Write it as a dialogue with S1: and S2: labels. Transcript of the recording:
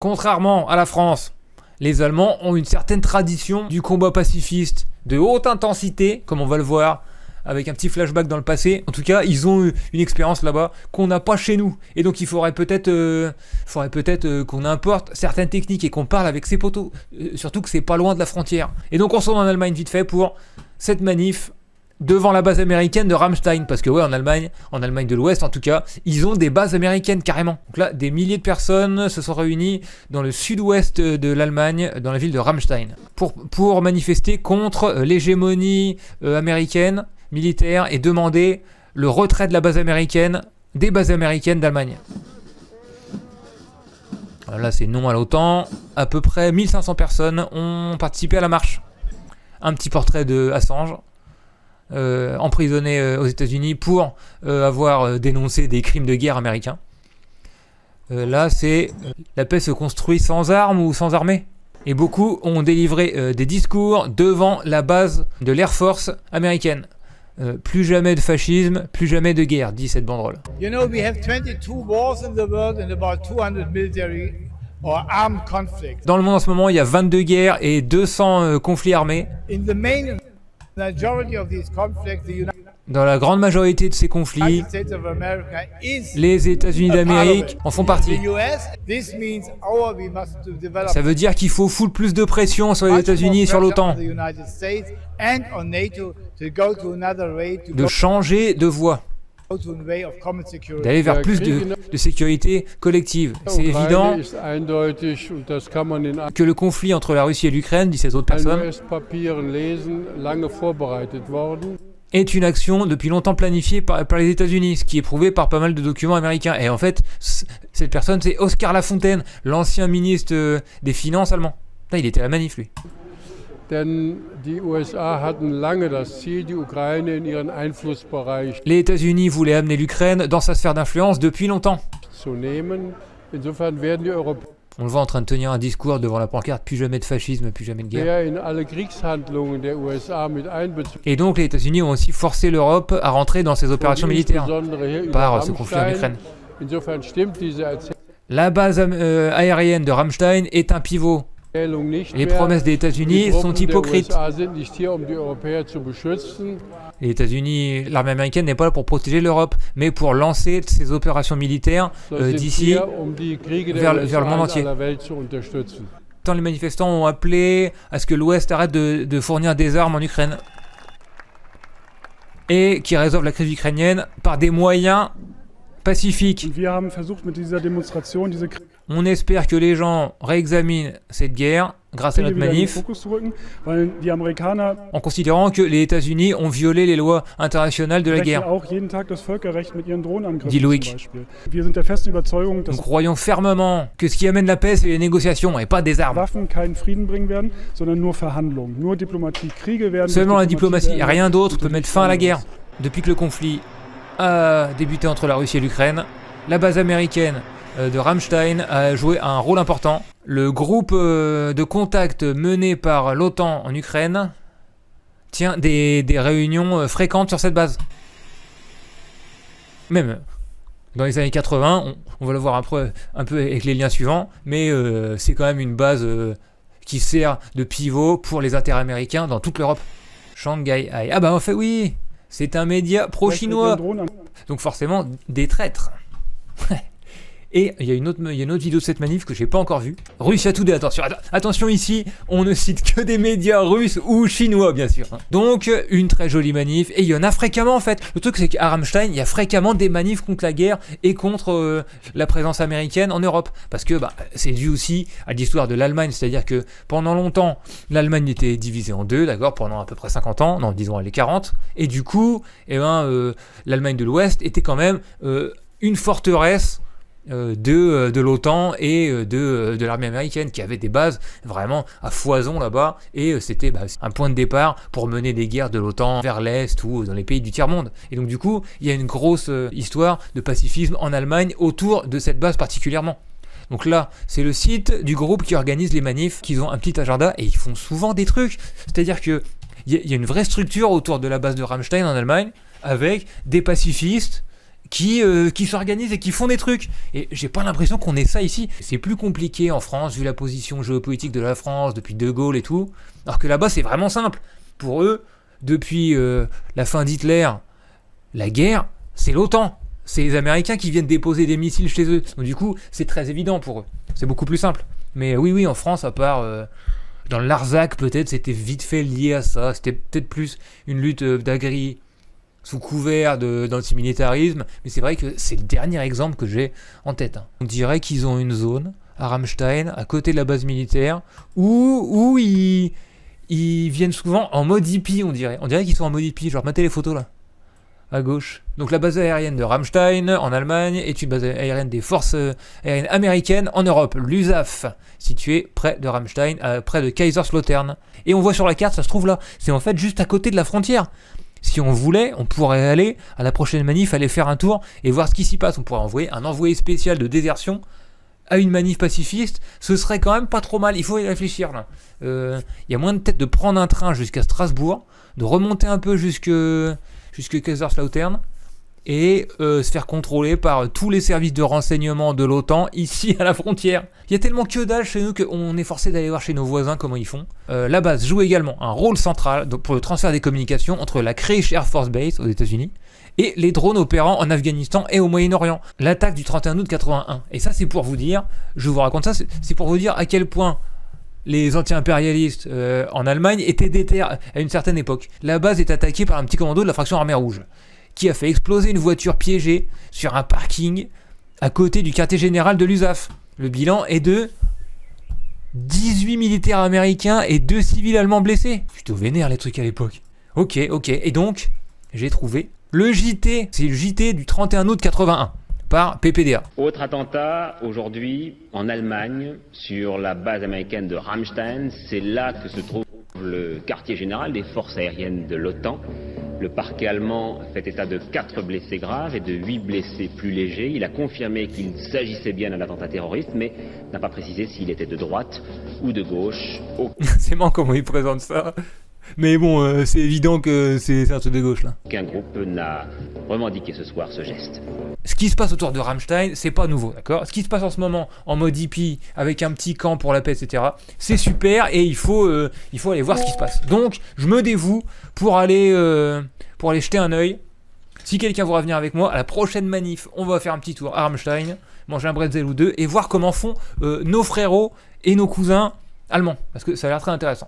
S1: Contrairement à la France, les Allemands ont une certaine tradition du combat pacifiste de haute intensité, comme on va le voir avec un petit flashback dans le passé. En tout cas, ils ont une expérience là-bas qu'on n'a pas chez nous. Et donc, il faudrait peut-être qu'on importe certaines techniques et qu'on parle avec ses potos. Surtout que c'est pas loin de la frontière. Et donc, on se rend en Allemagne vite fait pour cette manif devant la base américaine de Ramstein, parce que ouais, en Allemagne de l'Ouest en tout cas, ils ont des bases américaines carrément. Donc là, des milliers de personnes se sont réunies dans le sud-ouest de l'Allemagne, dans la ville de Ramstein, pour manifester contre l'hégémonie américaine, militaire, et demander le retrait de la base américaine, des bases américaines d'Allemagne. Alors là, c'est non à l'OTAN. À peu près 1500 personnes ont participé à la marche. Un petit portrait de Assange, emprisonné aux États-Unis pour avoir dénoncé des crimes de guerre américains. Là, c'est la paix se construit sans armes ou sans armée. Et beaucoup ont délivré des discours devant la base de l'Air Force américaine. Plus jamais de fascisme, plus jamais de guerre, dit cette banderole.
S2: You know, we have 22 wars in the world and about 200 military or armed conflicts.
S1: Dans le monde en ce moment, il y a 22 guerres et 200 conflits armés.
S2: In the majority of these conflicts, the United
S1: Dans la grande majorité de ces conflits,
S2: States of America is
S1: les États-Unis d'Amérique en font partie.
S2: the US. This means we must develop
S1: Ça veut dire qu'il faut foutre plus de pression sur les États-Unis et sur l'OTAN,
S2: the United States and on NATO to go to another way, to
S1: de changer de voie,
S2: go to a way of common security.
S1: d'aller vers plus de sécurité collective. C'est évident que le conflit entre la Russie et l'Ukraine, disent ces autres personnes, est une action depuis longtemps planifiée par les États-Unis, ce qui est prouvé par pas mal de documents américains. Et en fait, cette personne, c'est Oskar Lafontaine, l'ancien ministre des Finances allemand. Là, il était à la manif, lui. Les États-Unis voulaient amener l'Ukraine dans sa sphère d'influence depuis longtemps. On le voit en train de tenir un discours devant la pancarte « Plus jamais de fascisme, plus jamais de guerre ». Et donc les États-Unis ont aussi forcé l'Europe à rentrer dans ces opérations militaires par ce conflit en Ukraine. La base aérienne de Ramstein est un pivot. Les promesses des États-Unis sont hypocrites. Les États-Unis, l'armée américaine n'est pas là pour protéger l'Europe, mais pour lancer ces opérations militaires d'ici vers le monde entier. Tant les manifestants ont appelé à ce que l'Ouest arrête de fournir des armes en Ukraine et qui résolve la crise ukrainienne par des moyens pacifiques. On espère que les gens réexaminent cette guerre grâce à notre manif, en considérant que les États-Unis ont violé les lois internationales de la guerre. Dit Loïc. Nous croyons fermement que ce qui amène la paix, c'est les négociations et pas des armes. Seulement la diplomatie et rien d'autre peut mettre fin à la guerre. Depuis que le conflit a débuté entre la Russie et l'Ukraine, la base américaine de Ramstein a joué un rôle important. Le groupe de contact mené par l'OTAN en Ukraine tient des réunions fréquentes sur cette base. Même dans les années 80, on va le voir après, un peu avec les liens suivants, mais c'est quand même une base qui sert de pivot pour les intérêts américains dans toute l'Europe. Shanghai. Ah bah en fait oui, c'est un média pro-chinois, donc forcément des traîtres. Et il y a une autre vidéo de cette manif que j'ai pas encore vue. Russia Today, attention ici, on ne cite que des médias russes ou chinois bien sûr. Donc une très jolie manif, et il y en a fréquemment en fait. Le truc c'est qu'à Ramstein, il y a fréquemment des manifs contre la guerre et contre la présence américaine en Europe. Parce que c'est dû aussi à l'histoire de l'Allemagne, c'est-à-dire que pendant longtemps, l'Allemagne était divisée en deux, d'accord, pendant à peu près 50 ans, non disons les 40, et du coup, l'Allemagne de l'Ouest était quand même une forteresse de l'OTAN et de l'armée américaine qui avait des bases vraiment à foison là-bas, et c'était un point de départ pour mener des guerres de l'OTAN vers l'Est ou dans les pays du tiers-monde. Et donc du coup, il y a une grosse histoire de pacifisme en Allemagne autour de cette base particulièrement. Donc là, c'est le site du groupe qui organise les manifs, qui ont un petit agenda et ils font souvent des trucs. C'est-à-dire qu'il y a une vraie structure autour de la base de Ramstein en Allemagne, avec des pacifistes qui s'organisent et qui font des trucs. Et j'ai pas l'impression qu'on ait ça ici. C'est plus compliqué en France, vu la position géopolitique de la France, depuis De Gaulle et tout. Alors que là-bas, c'est vraiment simple. Pour eux, depuis la fin d'Hitler, la guerre, c'est l'OTAN. C'est les Américains qui viennent déposer des missiles chez eux. Donc du coup, c'est très évident pour eux. C'est beaucoup plus simple. Mais oui, en France, à part dans le Larzac, peut-être, c'était vite fait lié à ça. C'était peut-être plus une lutte d'agri sous couvert d'antimilitarisme. Mais c'est vrai que c'est le dernier exemple que j'ai en tête. On dirait qu'ils ont une zone à Ramstein, à côté de la base militaire, où ils viennent souvent en mode hippie, on dirait. On dirait qu'ils sont en mode hippie. Genre, mettez les photos là, à gauche. Donc la base aérienne de Ramstein en Allemagne est une base aérienne des forces aériennes américaines en Europe, l'USAF, située près de Ramstein, près de Kaiserslautern. Et on voit sur la carte, ça se trouve là, c'est en fait juste à côté de la frontière. Si on voulait, on pourrait aller à la prochaine manif, aller faire un tour et voir ce qui s'y passe. On pourrait envoyer un envoyé spécial de désertion à une manif pacifiste. Ce serait quand même pas trop mal, il faut y réfléchir là. Y a moins de tête de prendre un train jusqu'à Strasbourg, de remonter un peu jusque Kaiserslautern et se faire contrôler par tous les services de renseignement de l'OTAN ici à la frontière. Il y a tellement que dalle chez nous qu'on est forcé d'aller voir chez nos voisins comment ils font. La base joue également un rôle central pour le transfert des communications entre la Kriegs Air Force Base aux États-Unis et les drones opérant en Afghanistan et au Moyen-Orient. L'attaque du 31 août 81. Et ça, c'est pour vous dire, je vous raconte ça, c'est pour vous dire à quel point les anti-impérialistes en Allemagne étaient déter à une certaine époque. La base est attaquée par un petit commando de la fraction armée rouge, qui a fait exploser une voiture piégée sur un parking à côté du quartier général de l'USAF. Le bilan est de 18 militaires américains et 2 civils allemands blessés. Plutôt vénère les trucs à l'époque. Ok. Et donc, j'ai trouvé le JT. C'est le JT du 31 août 81. Par PPDA.
S3: Autre attentat aujourd'hui en Allemagne sur la base américaine de Ramstein. C'est là que se trouve le quartier général des forces aériennes de l'OTAN. Le parquet allemand fait état de 4 blessés graves et de 8 blessés plus légers. Il a confirmé qu'il s'agissait bien d'un attentat terroriste, mais n'a pas précisé s'il était de droite ou de gauche.
S1: C'est marrant comment il présente ça. Mais bon, c'est évident que c'est un truc de gauche là.
S3: Aucun groupe n'a revendiqué ce soir ce geste.
S1: Ce qui se passe autour de Ramstein, c'est pas nouveau, d'accord ? Ce qui se passe en ce moment en mode hippie, avec un petit camp pour la paix, etc., c'est super et il faut aller voir ce qui se passe. Donc, je me dévoue pour aller jeter un œil. Si quelqu'un veut revenir avec moi, à la prochaine manif, on va faire un petit tour à Ramstein, manger un bretzel ou deux et voir comment font nos frérots et nos cousins allemands, parce que ça a l'air très intéressant.